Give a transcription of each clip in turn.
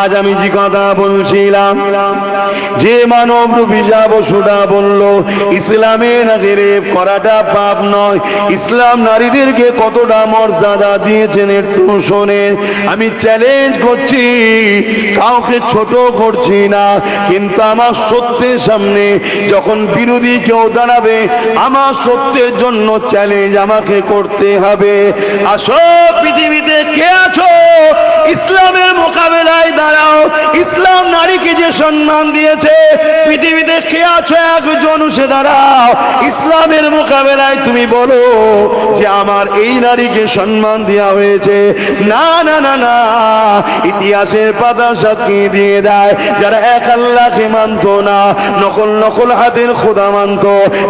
আজ আমি যে কথা বলছিলাম, যে মানব রূপী পশুটা বলল ইসলামে নাকি রেপ করাটা পাপ নয়, ইসলাম নারীদেরকে কতটা মর্যাদা দিয়েছেন একটু শোনেন। আমি চ্যালেঞ্জ করছি, কাউকে ছোট করছি না, কিন্তু আমার সত্যের সামনে যখন বিরোধী কেউ দাঁড়াবে, আমার সত্যের জন্য চ্যালেঞ্জ আমাকে করতে হবে। আসো, পৃথিবীতে কে আছো ইসলামের মোকাবেলায় দাঁড়াও। ইসলাম নারীকে যে সম্মান দিয়েছে, পৃথিবীতে কে আছো একজন সে দাঁড়াও। ইসলামের মোকাবেলায় তুমি বলো যে আমার এই নারীকে সম্মান দেওয়া হয়েছে। না না না না, ইতিহাসের পাতা সাক্ষী দিয়ে দেয়, যারা এক আল্লাহকে মানত না, নকল নকল হাতের খোদা মানত,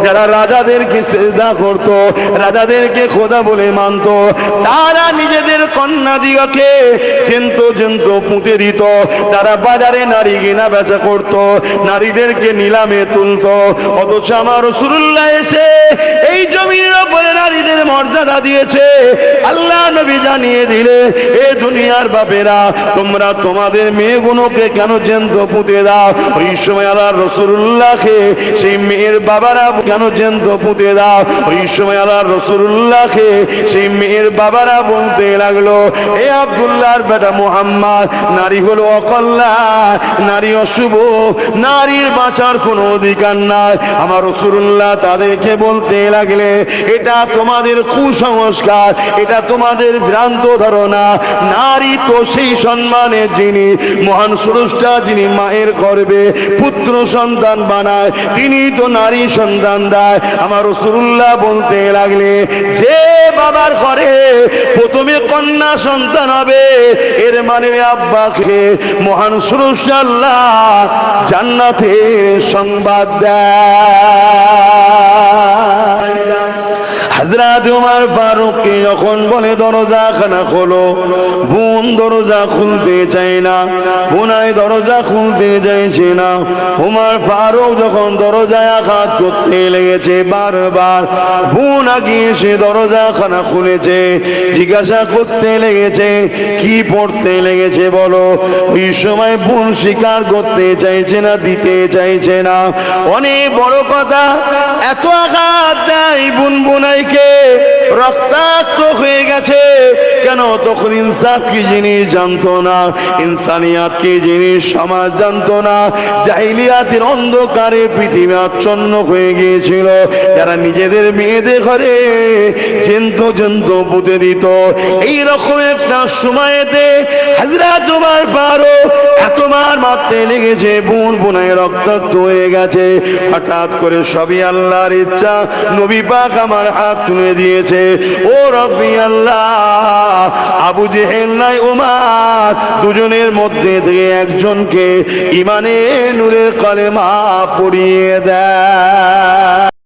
যারা রাজাদেরকে সিজদা করত, রাজাদেরকে খোদা বলে মানত, তারা নিজেদের কন্যা দিগকে চেন্ত চেন্ত পুঁতে দিত। তারা বাজারে নারী কেনা বেচা করত, নারীদেরকে নিলামে তুলত। অথচ আমার রাসূলুল্লাহ এসে এই জমির উপরে নারীদের মর্যাদা দিয়েছে। আল্লাহ নবী জানিয়ে দিলে, এ দুনিয়ার বাপেরা, তোমরা তোমাদের মেয়েগুলোকে কেন চেন্ত পুঁতে দাও? ওই সময় আল্লাহ রাসূলুল্লাহকে সেই মেয়ের বাবারা কেন চেন্ত পুঁতে দাও? ওই সময় আল্লাহ রাসূলুল্লাহকে সেই মেয়ের বাবারা বলতে লাগলো, এ আব্দুল্লাহর বেটা মুহাম্মদ, নারী হলো অকল্যাণ, নারী অশুভ, নারীর বাঁচার কোনো অধিকার নাই। আমার রাসূলুল্লাহ তাদেরকে বলতে লাগলে, এটা তোমাদের কুসংস্কার, এটা তোমাদের ভ্রান্ত ধারণা। নারী তো সেই সম্মানের জিনিস, মহান স্রষ্টা যিনি মায়ের গর্ভে পুত্র সন্তান বানায়, তিনি তো নারী সন্তান দেয়। আমার রাসূলুল্লাহ বলতে লাগলে, যে বাবার ঘরে প্রথমে কন্যা সন্তান হবে, এর মানে আব্বাকে মহান স্রষ্টা আল্লাহ জান্নাতে সংবাদ দেয়। হযরত ওমর ফারুককে যখন বলে দরজা খানা খোলো, বোন দরজা খুলতে চায় না, বোনাই দরজা খুলতে চাইছে না। ওমর ফারুক যখন দরজায় আঘাত করতে লেগেছে বারবার, বোন আগে এসে দরজা খানা খুলেছে, জিজ্ঞাসা করতে লেগেছে, কি পড়তে লেগেছে বলো? ওই সময় বোন স্বীকার করতে চাইছে না, দিতে চাইছে না। অনেক বড় কথা, এত আঘাত দেয় বোন বোনাইকে, রক্তাক্ত হয়ে গেছে। কেন? তখন ইনসাফ কি জিনিস জানতো না, ইনসানিয়াত কি জিনিস সমাজ জানতো না। জাহিলিয়াতের অন্ধকারে পৃথিবী আচ্ছন্ন হয়ে গিয়েছিল। যারা নিজেদের মেয়েদের ঘরে চেন্ত চেন্ত পুঁতে দিত। এইরকম একটা সময়তে হযরত ওমর ফারুক এতবার মারতে লেগেছে, বোন বোনায় রক্তাক্ত হয়ে গেছে। হঠাৎ করে সবই আল্লাহর ইচ্ছা, নবী পাক আমার হাত তুলে দিয়েছে, ও রব্বি আল্লাহ, আবু জেহেল নাই ওমর, দুজনের মধ্যে থেকে একজনকে ইমানে নূরের কলেমা পড়িয়ে দেয়।